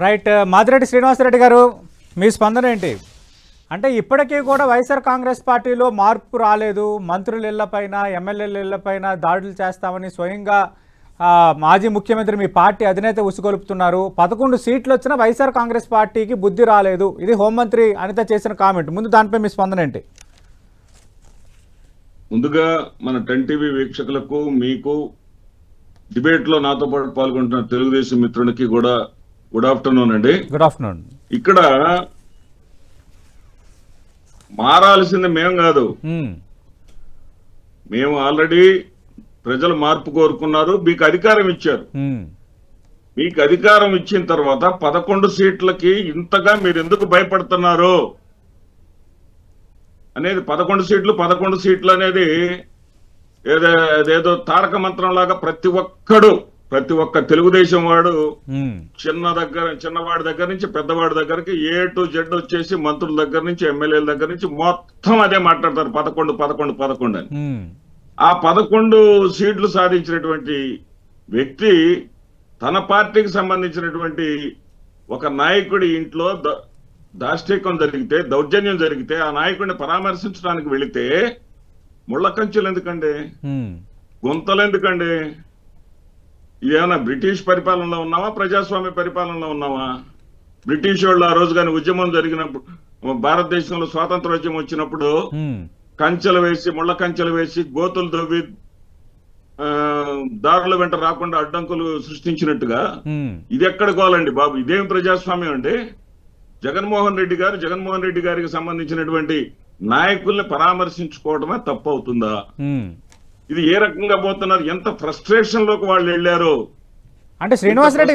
Right. Madireddy Srinivasa Reddy గారు, మీ స్పందన ఏంటి? అంటే ఇప్పటికీ కూడా వైఎస్ఆర్ కాంగ్రెస్ పార్టీలో మార్పు రాలేదు, మంత్రుల ఇళ్లపైన ఎమ్మెల్యేల ఇళ్లపైన దాడులు చేస్తామని స్వయంగా మాజీ ముఖ్యమంత్రి మీ పార్టీ అధినేత ఉసుగొలుపుతున్నారు. 11 సీట్లు వచ్చినా వైఎస్ఆర్ కాంగ్రెస్ పార్టీకి బుద్ధి రాలేదు, ఇది హోంమంత్రి అనిత చేసిన కామెంట్. ముందు దానిపై మీ స్పందన ఏంటి? ముందుగా మన 10 టీవీ వీక్షకులకు, మీకు డిబేట్ లో నాతో పాటు పాల్గొంటున్న తెలుగుదేశం మిత్రునికి కూడా గుడ్ ఆఫ్టర్నూన్ అండి. Good afternoon. ఇక్కడ మారాల్సింది మేము కాదు, మేము ఆల్రెడీ ప్రజలు మార్పు కోరుకున్నారు, మీకు అధికారం ఇచ్చారు. మీకు అధికారం ఇచ్చిన తర్వాత 11 సీట్లకి ఇంతగా మీరు ఎందుకు భయపడుతున్నారు అనేది, 11 సీట్లు అనేది ఏదేదో తారక మంత్రం లాగా ప్రతి ఒక్క తెలుగుదేశం వాడు చిన్నవాడి దగ్గర నుంచి పెద్దవాడి దగ్గరికి A to Z వచ్చేసి మంత్రుల దగ్గర నుంచి ఎమ్మెల్యేల దగ్గర నుంచి మొత్తం అదే మాట్లాడతారు, 11 అని. ఆ 11 సీట్లు సాధించినటువంటి వ్యక్తి తన పార్టీకి సంబంధించినటువంటి ఒక నాయకుడి ఇంట్లో దాష్టీకం జరిగితే, దౌర్జన్యం జరిగితే ఆ నాయకుడిని పరామర్శించడానికి వెళితే ముళ్ళ కంచెలు ఎందుకండి, గుంతలు ఎందుకండి? ఇదేమన్నా బ్రిటిష్ పరిపాలనలో ఉన్నావా, ప్రజాస్వామ్య పరిపాలనలో ఉన్నావా? బ్రిటిష్ వాళ్ళు ఆ రోజు కానీ ఉద్యమం జరిగినప్పుడు, భారతదేశంలో స్వాతంత్రోద్యమం వచ్చినప్పుడు కంచెలు వేసి, ముళ్ళ కంచెలు వేసి, గోతులు తవ్వి దారుల వెంట రాకుండా అడ్డంకులు సృష్టించినట్టుగా ఇది ఎక్కడ గోలండి బాబు? ఇదేం ప్రజాస్వామ్యం అండి? జగన్మోహన్ రెడ్డి గారికి సంబంధించినటువంటి నాయకుల్ని పరామర్శించుకోవడమే తప్పు అవుతుందా? ఇది ఏ రకంగా పోతున్నారు? ఎంత ఫ్రస్ట్రేషన్ లోకి వాళ్ళు వెళ్ళారు అంటే శ్రీనివాసరెడ్డి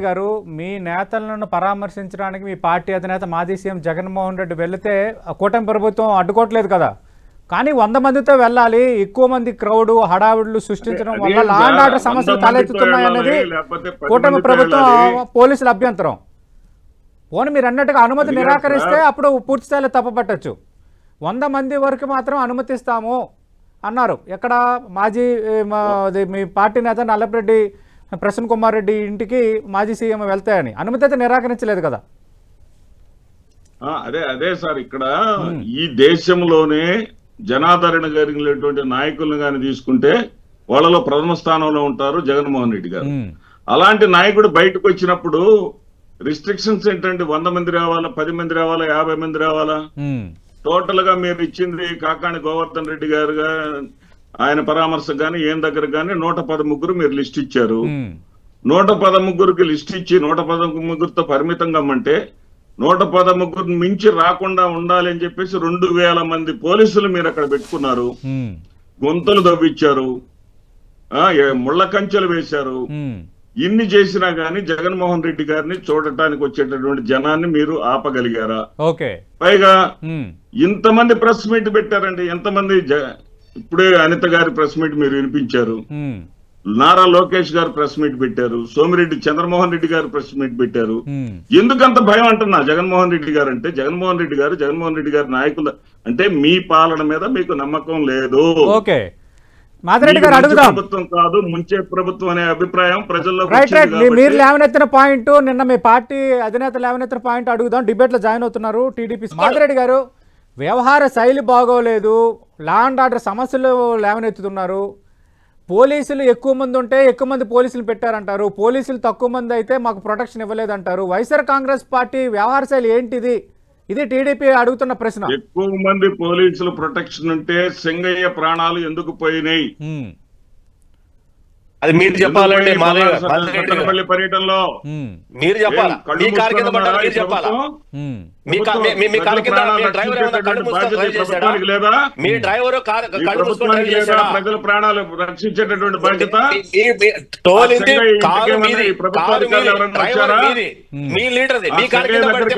గారు, మీ నేతలను పరామర్శించడానికి మీ పార్టీ అధినేత మాజీ సీఎం జగన్మోహన్ రెడ్డి వెళితే కూటమి ప్రభుత్వం అడ్డుకోవట్లేదు కదా, కానీ 100 మందితో వెళ్ళాలి, ఎక్కువ మంది క్రౌడ్ హడావుడులు సృష్టించడం వల్ల లా అండ్ ఆర్డర్ సమస్యలు తలెత్తుతున్నాయన్నది కూటమి ప్రభుత్వం పోలీసుల అభ్యంతరం. పోనీ మీరు అన్నట్టుగా అనుమతి నిరాకరిస్తే అప్పుడు పూర్తి స్థాయిలో తప్పపట్టచ్చు. 100 మంది వరకు మాత్రం అనుమతిస్తాము అన్నారు. ఎక్కడ మాజీ మీ పార్టీ నేత నల్లపరెడ్డి ప్రసన్న కుమార్ రెడ్డి ఇంటికి మాజీ సీఎం వెళ్తాయని అనుమతి అయితే నిరాకరించలేదు కదా. అదే సార్, ఇక్కడ ఈ దేశంలోనే జనాదరణ కలిగినటువంటి నాయకులను కానీ తీసుకుంటే వాళ్ళలో ప్రథమ స్థానంలో ఉంటారు జగన్మోహన్ రెడ్డి గారు. అలాంటి నాయకుడు బయటకు వచ్చినప్పుడు రిస్ట్రిక్షన్స్ ఏంటంటే 100 మంది రావాలా, 10 మంది రావాలా, 50 మంది రావాలా? టోటల్ గా మీరు ఇచ్చింది కాకాణి గోవర్ధన్ రెడ్డి గారు ఆయన పరామర్శ గాని ఏం దగ్గర గాని 113 మీరు లిస్ట్ ఇచ్చారు. 113కి లిస్ట్ ఇచ్చి 113తో పరిమితం కమ్మంటే 113 మించి రాకుండా ఉండాలి అని చెప్పేసి 2000 మంది పోలీసులు మీరు అక్కడ పెట్టుకున్నారు, గొంతులు దవ్విచ్చారు, ముళ్ళ కంచెలు వేశారు. ఇన్ని చేసినా గానీ జగన్మోహన్ రెడ్డి గారిని చూడటానికి వచ్చేటటువంటి జనాన్ని మీరు ఆపగలిగారా? పైగా ఇంతమంది ప్రెస్ మీట్ పెట్టారండి. ఎంతమంది? ఇప్పుడే అనిత గారి ప్రెస్ మీట్ మీరు వినిపించారు, నారా లోకేష్ గారు ప్రెస్ మీట్ పెట్టారు, సోమిరెడ్డి చంద్రమోహన్ రెడ్డి గారు ప్రెస్ మీట్ పెట్టారు. ఎందుకంత భయం అంటున్నా జగన్మోహన్ రెడ్డి గారు అంటే? జగన్మోహన్ రెడ్డి గారి నాయకులు అంటే మీ పాలన మీద మీకు నమ్మకం లేదు. ప్రభుత్వం కాదు, ముంచే ప్రభుత్వం అనే అభిప్రాయం ప్రజల్లో. మీరు లేవనెత్తిన పాయింట్, నిన్న మీ పార్టీ అధినేత లేవనెత్తిన పాయింట్ అడుగుదాం. డిబేట్ లో జాయిన్ అవుతున్నారు టీడీపీ. మాదిరెడ్డి గారు, వ్యవహార శైలి బాగోలేదు, లా అండ్ ఆర్డర్ సమస్యలు లేవనెత్తుతున్నారు, పోలీసులు ఎక్కువ మంది ఉంటే ఎక్కువ మంది పోలీసులు పెట్టారంటారు, పోలీసులు తక్కువ మంది అయితే మాకు ప్రొటెక్షన్ ఇవ్వలేదంటారు. వైఎస్ఆర్ కాంగ్రెస్ పార్టీ వ్యవహార శైలి ఏంటిది? ఇది టీడీపీ అడుగుతున్న ప్రశ్న. ఎక్కువ మంది పోలీసులు ప్రొటెక్షన్ ఉంటే సింగయ్య ప్రాణాలు ఎందుకు పోయినాయి? అది మీరు చెప్పాలండి. పర్యటనలో మీరు చెప్పాలి, మీ కారు కింద పడ్డారు మీరు చెప్పాలా? మీ కారు కింద లేదా? మీ డ్రైవర్ ప్రజల ప్రాణాలు రక్షించేటటువంటి బాధ్యత మీ లీడర్. మీ కారు కింద పడితే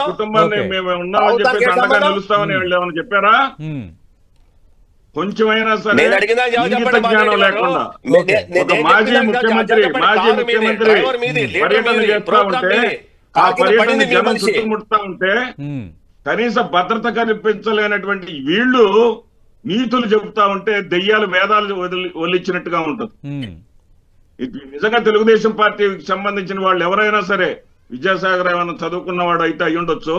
కుటుంబాన్ని మేము ఉన్నామని చెప్పి అండగా నిలుస్తామని వెళ్ళామని చెప్పారా? కొంచెమైనా సరే ఇంగిత జ్ఞానం లేకుండా ఒక మాజీ ముఖ్యమంత్రి పర్యటన చేస్తా ఉంటే, ఆ పర్యటన జనం చుట్టుముడుతా ఉంటే కనీస భద్రత కల్పించలేనటువంటి వీళ్ళు నీతులు చెబుతా ఉంటే దెయ్యాలు వేదాలు వల్లించినట్టుగా ఉంటుంది. ఇది నిజంగా తెలుగుదేశం పార్టీకి సంబంధించిన వాళ్ళు ఎవరైనా సరే, విద్యాసాగర్ ఏమైనా చదువుకున్నవాడు అయితే అయి ఉండొచ్చు,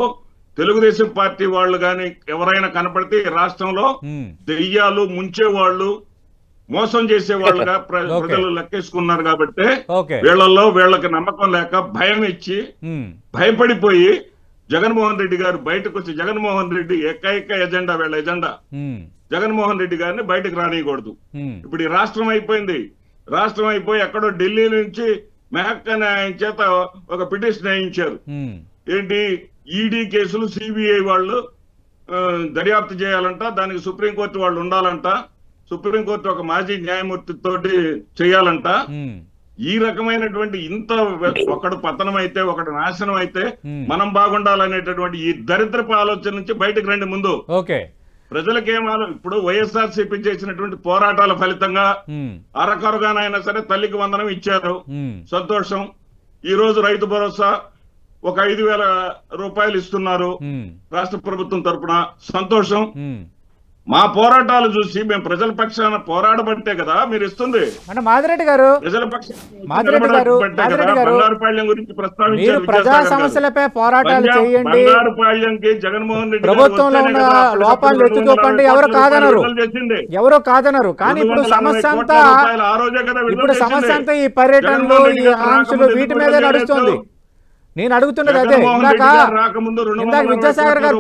తెలుగుదేశం పార్టీ వాళ్ళు కానీ ఎవరైనా కనపడితే ఈ రాష్ట్రంలో దెయ్యాలు, ముంచేవాళ్ళు, మోసం చేసేవాళ్ళుగా ప్రజలు లెక్కేసుకున్నారు. కాబట్టి వీళ్ళకి నమ్మకం లేక భయం ఇచ్చి భయపడిపోయి జగన్మోహన్ రెడ్డి గారు బయటకు వచ్చి, జగన్మోహన్ రెడ్డి ఏకైక ఎజెండా, వీళ్ళ ఎజెండా జగన్మోహన్ రెడ్డి గారిని బయటకు రానియకూడదు. ఇప్పుడు ఈ రాష్ట్రం అయిపోయింది. రాష్ట్రం అయిపోయి ఎక్కడో ఢిల్లీ నుంచి మెహక్ అనే ఆయన చేత ఒక పిటిషన్ వేయించారు. ఏంటి, ఈడీ కేసులు సిబిఐ వాళ్ళు దర్యాప్తు చేయాలంట, దానికి సుప్రీంకోర్టు వాళ్ళు ఉండాలంట, సుప్రీంకోర్టు ఒక మాజీ న్యాయమూర్తి తోటి చేయాలంట. ఈ రకమైనటువంటి ఇంత ఒకడు పతనం అయితే ఒకడు నాశనం అయితే మనం బాగుండాలనేటటువంటి ఈ దరిద్రపు ఆలోచన నుంచి బయటకు రండి ముందు. ప్రజలకేమాలో ఇప్పుడు వైఎస్ఆర్సీపీ చేసినటువంటి పోరాటాల ఫలితంగా అరకొరగానైనా సరే తల్లికి వందనం ఇచ్చారు, సంతోషం. ఈ రోజు రైతు భరోసా ఒక 5,000 రూపాయలు ఇస్తున్నారు రాష్ట్ర ప్రభుత్వం తరఫున, సంతోషం. మా పోరాటాలు చూసి మేము ప్రజల పక్షాన పోరాడబట్టే కదా మీరు ఇస్తుంది. మాదిరెడ్డి గారు, ప్రజల పక్షాన బంగారుపాళ్యం గురించి ప్రస్తావించారు. ప్రజా సమస్యలపై పోరాటాలు చేయండి, బంగారుపాళ్యంకి జగన్మోహన్ రెడ్డి ప్రభుత్వంలో ఉన్న లోపాలు ఎత్తుకోకండి, ఎవరు కాదనరు. కానీ ఇప్పుడు సమస్య అంతా ఈ పర్యటనలు, ఈ ఆంక్షలు, వీటి మీదే నడుస్తుంది. నేను అడుగుతున్నది అదే. ఇందాక విద్యాసాగర్ గారు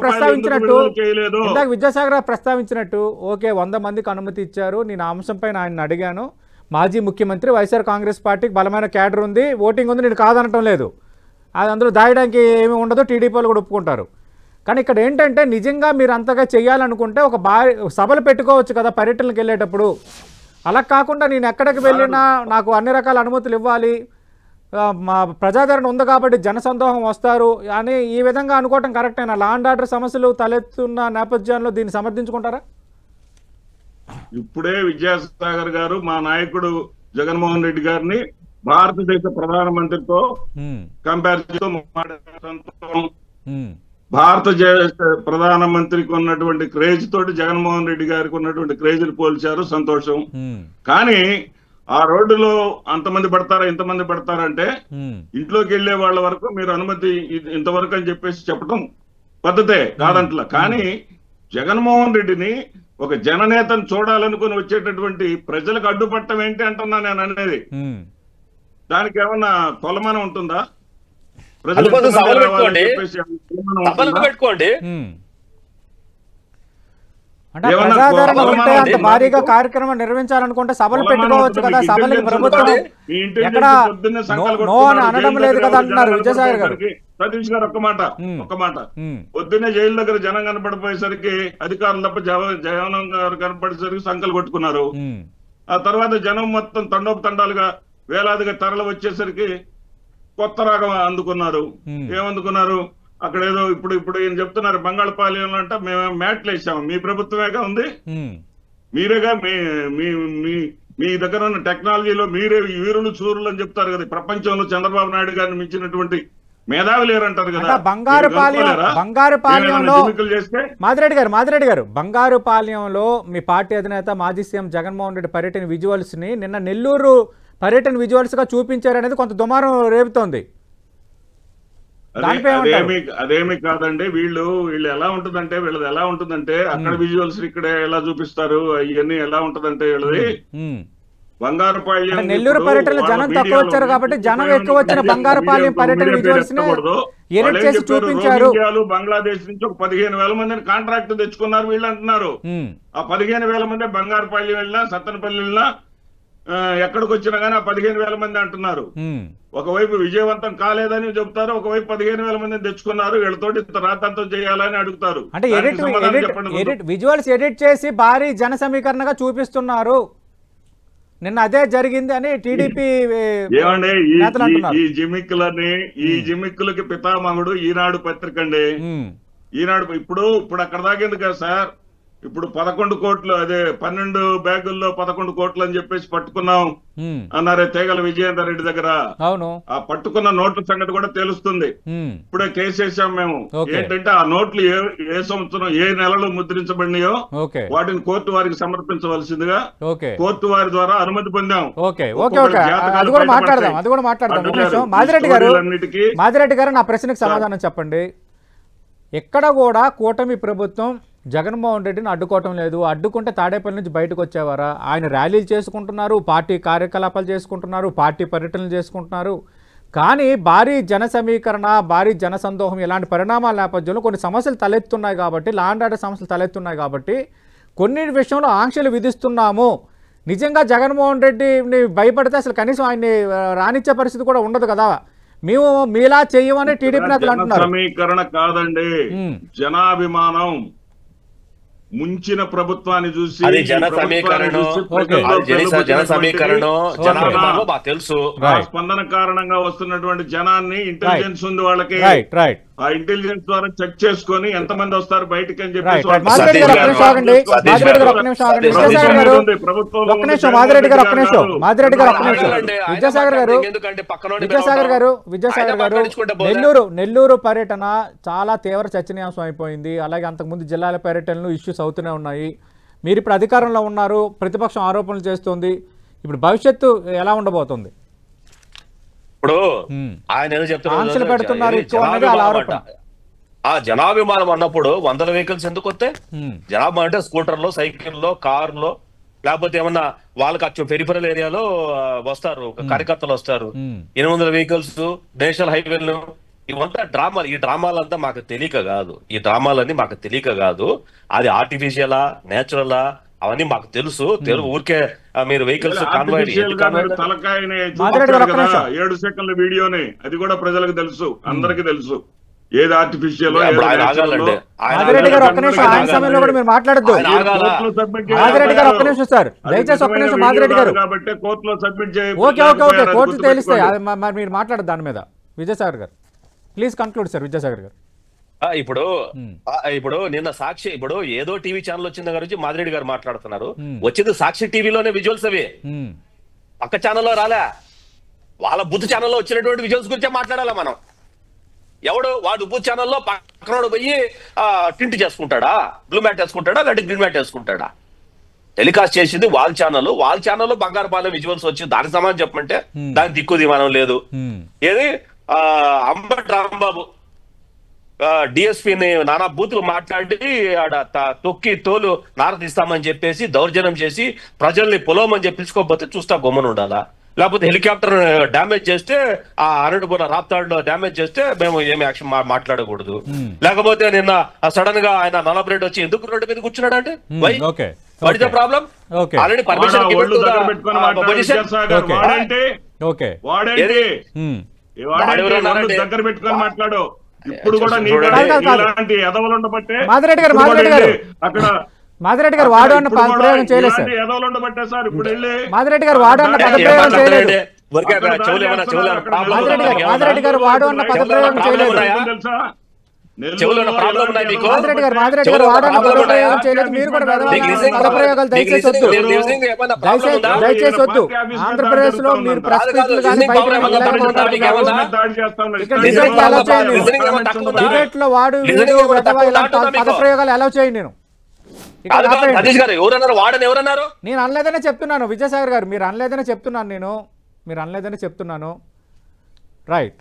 ప్రస్తావించినట్టు ఓకే, 100 మందికి అనుమతి ఇచ్చారు. నేను ఆ అంశం పైన ఆయన అడిగాను. మాజీ ముఖ్యమంత్రి, వైఎస్ఆర్ కాంగ్రెస్ పార్టీకి బలమైన క్యాడర్ ఉంది, ఓటింగ్ ఉంది, నేను కాదనటం లేదు. అది అందులో దాయడానికి ఏమి ఉండదు, టీడీపీ వాళ్ళు కూడా ఒప్పుకుంటారు. కానీ ఇక్కడ ఏంటంటే నిజంగా మీరు అంతగా చేయాలనుకుంటే ఒక సభలు పెట్టుకోవచ్చు కదా పర్యటనలకు వెళ్ళేటప్పుడు. అలా కాకుండా నేను ఎక్కడికి వెళ్ళినా నాకు అన్ని రకాల అనుమతులు ఇవ్వాలి, మా ప్రజాదరణ ఉంది కాబట్టి జనసందోహం వస్తారు అని ఈ విధంగా అనుకోవటం కరెక్టేనా? లా అండ్ ఆర్డర్ సమస్యలు తలెత్తున్న నేపథ్యంలో దీన్ని సమర్థించుకుంటారా? ఇప్పుడే విద్యాసాగర్ గారు మా నాయకుడు జగన్మోహన్ రెడ్డి గారిని భారతదేశ ప్రధానమంత్రితో కంపేర్ చేస్తూ భారతదేశ ప్రధానమంత్రికి ఉన్నటువంటి క్రేజ్ తోటి జగన్మోహన్ రెడ్డి గారికి ఉన్నటువంటి క్రేజ్ని పోల్చారు, సంతోషం. కానీ ఆ రోడ్డులో అంతమంది పడతారా ఇంతమంది పడతారంటే ఇంట్లోకి వెళ్లే వాళ్ళ వరకు మీరు అనుమతి ఇంతవరకు అని చెప్పేసి చెప్పడం పద్ధతే కాదంట్లా. కానీ జగన్మోహన్ రెడ్డిని ఒక జననేతను చూడాలనుకుని వచ్చేటటువంటి ప్రజలకు అడ్డుపట్టం ఏంటి అంటున్నా నేను అనేది. దానికి ఏమన్నా కొలమానం ఉంటుందా? ప్రజలు అంటే ప్రజాదరణ ఉంటే అంత భారీగా కార్యక్రమం నిర్వహించాలనుకుంటే సభలు పెట్టుకోవచ్చు కదా. సభలకి ప్రభుత్వం ఎక్కడ నో అని అనడం లేదు కదా అంటున్నారు విద్యాసాగర్ గారు. సతీష్ గారు ఒక్క మాట పొద్దున్నే జైలు దగ్గర జనం కనపడిపోయేసరికి అధికారులు తప్ప జగన్ గారు కనపడేసరికి సంకలు కొట్టుకున్నారు. ఆ తర్వాత జనం మొత్తం తండోపతండాలుగా వేలాదిగా తరలి వచ్చేసరికి కొత్త రాగం అందుకున్నారు. ఏమందుకున్నారు? అక్కడ ఏదో ఇప్పుడు ఈయన చెప్తున్నారు బంగాళపాలెంలో అంట మేము మ్యాట్లు వేసాము. మీ ప్రభుత్వమేగా ఉంది, మీరేగా మీ దగ్గర ఉన్న టెక్నాలజీలో మీరే వీరులు చూరులు అని చెప్తారు కదా. ప్రపంచంలో చంద్రబాబు నాయుడు గారిని మించినటువంటి మేధావి లేరంటారు కదా. బంగారుపాలెంలో మాదిరెడ్డి గారు బంగారుపాలెంలో మీ పార్టీ అధినేత మాజీ సీఎం జగన్మోహన్ రెడ్డి పర్యటన విజువల్స్ ని నిన్న నెల్లూరు పర్యటన విజువల్స్ గా చూపించారనేది కొంత దుమారం రేపుతోంది. అదేమి కాదండి. వీళ్ళు ఎలా ఉంటుందంటే అక్కడ విజువల్స్ ఇక్కడ ఎలా చూపిస్తారు, ఇవన్నీ ఎలా ఉంటదంటే వీళ్ళది బంగారుపాళ్యం నెల్లూరు పర్యటనలో జనం తక్కువ వచ్చారు కాబట్టి జనం ఎక్కువ వచ్చిన బంగారుపాళ్యం పర్యటన విజువల్స్ ని ఎడిట్ చేసి చూపించారు. బంగ్లాదేశ్ నుంచి ఒక 15,000 మందిని కాంట్రాక్ట్ తెచ్చుకున్నారు వీళ్ళు అంటున్నారు. ఆ 15,000 మంది బంగారుపాళ్యం వెళ్ళినా సత్తెనపల్లి వెళ్ళినా ఎక్కడికి వచ్చినా కానీ ఆ 15,000 మంది అంటున్నారు. ఒకవైపు విజయవంతం కాలేదని చెప్తారు, ఒకవైపు 15,000 మందిని తెచ్చుకున్నారు, వీళ్ళతోటి రాతంతో చేయాలని అడుగుతారు. అంటే విజువల్స్ ఎడిట్ చేసి భారీ జన సమీకరణగా చూపిస్తున్నారు. నిన్న అదే జరిగింది అని టీడీపీ ఏమండి ఈ జిమిక్కులకి పితామహుడు ఈనాడు పత్రిక అండి. ఈనాడు ఇప్పుడు అక్కడ దాకేంది కదా సార్. ఇప్పుడు 11 కోట్లు, అదే 12 బ్యాగుల్లో 11 కోట్లు అని చెప్పేసి పట్టుకున్నాం అన్నారే తేగల విజయేందర్ రెడ్డి దగ్గర. అవును, ఆ పట్టుకున్న నోట్ల సంగతి కూడా తెలుస్తుంది. ఇప్పుడే కేసు వేసాం మేము. ఏంటంటే ఆ నోట్లు ఏ సంవత్సరం ఏ నెలలో ముద్రించబడినాయో వాటిని కోర్టు వారికి సమర్పించవలసిందిగా కోర్టు వారి ద్వారా అనుమతి పొందాం. మాదిరెడ్డి గారు నా ప్రశ్నకు సమాధానం చెప్పండి. ఎక్కడ కూడా కూటమి ప్రభుత్వం జగన్మోహన్ రెడ్డిని అడ్డుకోవటం లేదు. అడ్డుకుంటే తాడేపల్లి నుంచి బయటకు వచ్చేవారా? ఆయన ర్యాలీలు చేసుకుంటున్నారు, పార్టీ కార్యకలాపాలు చేసుకుంటున్నారు, పార్టీ పర్యటనలు చేసుకుంటున్నారు. కానీ భారీ జన సమీకరణ, భారీ జన సందోహం ఇలాంటి పరిణామాల నేపథ్యంలో కొన్ని సమస్యలు తలెత్తున్నాయి కాబట్టి, లా అండ్ ఆర్డర్ సమస్యలు తలెత్తున్నాయి కాబట్టి కొన్ని విషయంలో ఆంక్షలు విధిస్తున్నాము. నిజంగా జగన్మోహన్ రెడ్డిని భయపడితే అసలు కనీసం ఆయన్ని రానిచ్చే పరిస్థితి కూడా ఉండదు కదా. మేము మీలా చెయ్యమని టీడీపీ నేతలు అంటున్నారు. సమీకరణ కాదండి, జనాభిమానం. ముంచిన ప్రభుత్వాన్ని చూసి స్పందన కారణంగా వస్తున్నటువంటి జనాన్ని ఇంటెలిజెన్స్ ఉంది వాళ్ళకి. ఆ ఇంటెలిజెన్స్ ద్వారా చెక్ చేసుకొని ఎంతమంది వస్తారు బయటకి అని చెప్పేసి నెల్లూరు పర్యటన చాలా తీవ్ర చర్చనీయాంశం అయిపోయింది. అలాగే అంతకుముందు జిల్లాల పర్యటనలు ఇష్యూస్ అవుతూనే ఉన్నాయి. మీరు ఇప్పుడు అధికారంలో ఉన్నారు, ప్రతిపక్షం ఆరోపణలు చేస్తుంది. ఇప్పుడు భవిష్యత్తు ఎలా ఉండబోతుంది? ఇప్పుడు ఆయన ఏదో చెప్తున్నారు, జనాభిమానం అన్నప్పుడు 100 వెహికల్స్ ఎందుకు వస్తాయి? జనాభా అంటే స్కూటర్లో, సైకిల్లో, కార్లో, లేకపోతే ఏమన్నా వాళ్ళకి పెరిఫరల్ ఏరియాలో వస్తారు, కార్యకర్తలు వస్తారు. 800 వెహికల్స్, నేషనల్ హైవేలు, ఇవంతా డ్రామాలు. ఈ డ్రామాలంతా మాకు తెలియక కాదు, ఈ డ్రామాలన్నీ మాకు తెలియక కాదు. అది ఆర్టిఫిషియలా, నేచురలా అవన్నీ మాకు తెలుసు. ఊరికే మీరు వెహికల్స్ 7 సెకండ్ల వీడియోనే, అది కూడా ప్రజలకు తెలుసు, అందరికి తెలుసు ఏది ఆర్టిఫిషియల్. కాబట్టి కోర్టులో సబ్మిట్ మీరు మాట్లాడదు దాని మీద. విజయసాగర్ గారు ప్లీజ్ కంక్లూడ్ సార్. విజయసాగర్ గారు ఇప్పుడు నిన్న సాక్షి, ఇప్పుడు ఏదో టీవీ ఛానల్ వచ్చిన గురించి మాదిరెడ్డి గారు మాట్లాడుతున్నారు. వచ్చింది సాక్షి టీవీలోనే విజువల్స్ అవి, పక్క ఛానల్లో రాలే. వాళ్ళ బుద్ధ ఛానల్లో వచ్చినటువంటి విజువల్స్ గురించే మాట్లాడాలా మనం. ఎవడు వాడు బుద్ధ ఛానల్లో పక్కనోడు పోయి టింట్ చేసుకుంటాడా, బ్లూ మ్యాట్ వేసుకుంటాడా, లేదంటే గ్రీన్ మ్యాట్ వేసుకుంటాడా? టెలికాస్ట్ చేసింది వాళ్ళ ఛానల్. వాళ్ళ ఛానల్లో బంగారుపాలెం విజువల్స్ వచ్చి దానికి సమానం చెప్పమంటే దానికి దిక్కు దిమానం లేదు. ఏది అంబటి రాంబాబు డిఎస్పీని నానా బూతులు మాట్లాడి ఆడ తొక్కి తోలు నారదీస్తామని చెప్పేసి దౌర్జన్యం చేసి ప్రజల్ని పొలవమని చెప్పి పిలుచుకోకపోతే చూస్తా గొమ్మను ఉండాలా? లేకపోతే హెలికాప్టర్ డ్యామేజ్ చేస్తే, ఆ అనంతపురం రాప్తాడులో డ్యామేజ్ చేస్తే మేము ఏమి యాక్షన్ మాట్లాడకూడదు? లేకపోతే నిన్న సడన్ గా ఆయన నల్లబ్రెడ్ వచ్చి ఎందుకు రోడ్డు మీద కూర్చున్నాడు అంటే what is the problem? Already permission దగ్గర పెట్టుకొని మాట్లాడు. ఇప్పుడు కూడా ఇలాంటి ఎదవలు ఉండబట్టే అక్కడ మాదిరెడ్డి గారు వాడు అన్న పదప్రయోగం చేయలేదు సార్. మాదిరెడ్డి గారు వాడు అన్న పదప్రయోగం చేయలేదు. మాదిరెడ్డి గారు వాడు అన్న పదప్రయోగం చేయలేదు. మాదిరెడ్డి గారు వాడు అన్న పదప్రయోగం చేయలేదు. మీరు కూడా పదప్రయోగాలు దయచేసి వద్దు, దయచేసి వద్దు. ఆంధ్రప్రదేశ్ లో మీరు ప్రశ్నిస్తులు కానీ డిబేట్ లో వాడు పదప్రయోగాలు అలౌ చేయండి. నేను నేను అనలేదనే చెప్తున్నాను. విజయసాగర్ గారు మీరు అనలేదనే చెప్తున్నాను. మీరు అనలేదనే చెప్తున్నాను. రైట్.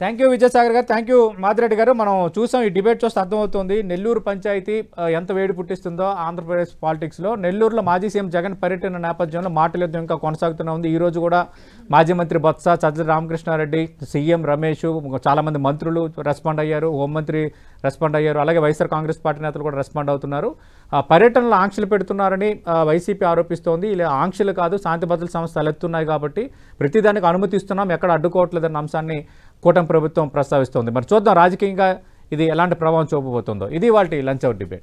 థ్యాంక్ యూ విజయసాగర్ గారు, థ్యాంక్ యూ మాదిరెడ్డి గారు. మనం చూసాం, ఈ డిబేట్ చూస్తే అర్థమవుతుంది నెల్లూరు పంచాయతీ ఎంత వేడి పుట్టిస్తుందో ఆంధ్రప్రదేశ్ పాలిటిక్స్లో. నెల్లూరులో మాజీ సీఎం జగన్ పర్యటన నేపథ్యంలో మాటల యుద్ధం ఇంకా కొనసాగుతూనే ఉంది. ఈరోజు కూడా మాజీ మంత్రి బొత్స, సజ్జల రామకృష్ణారెడ్డి, సీఎం రమేష్, చాలామంది మంత్రులు రెస్పాండ్ అయ్యారు, హోంమంత్రి రెస్పాండ్ అయ్యారు, అలాగే వైఎస్ఆర్ కాంగ్రెస్ పార్టీ నేతలు కూడా రెస్పాండ్ అవుతున్నారు. పర్యటనలో ఆంక్షలు పెడుతున్నారని వైసీపీ ఆరోపిస్తోంది. ఇలా ఆంక్షలు కాదు, శాంతి భద్రతల సమస్యలు తలెత్తున్నాయి కాబట్టి ప్రతిదానికి అనుమతిస్తున్నాం, ఎక్కడ అడ్డుకోవట్లేదన్న అంశాన్ని కూటమి ప్రభుత్వం ప్రస్తావిస్తోంది. మరి చూద్దాం రాజకీయంగా ఇది ఎలాంటి ప్రభావం చూపబోతుందో. ఇది వాటి లంచ్ అవర్ డిబేట్.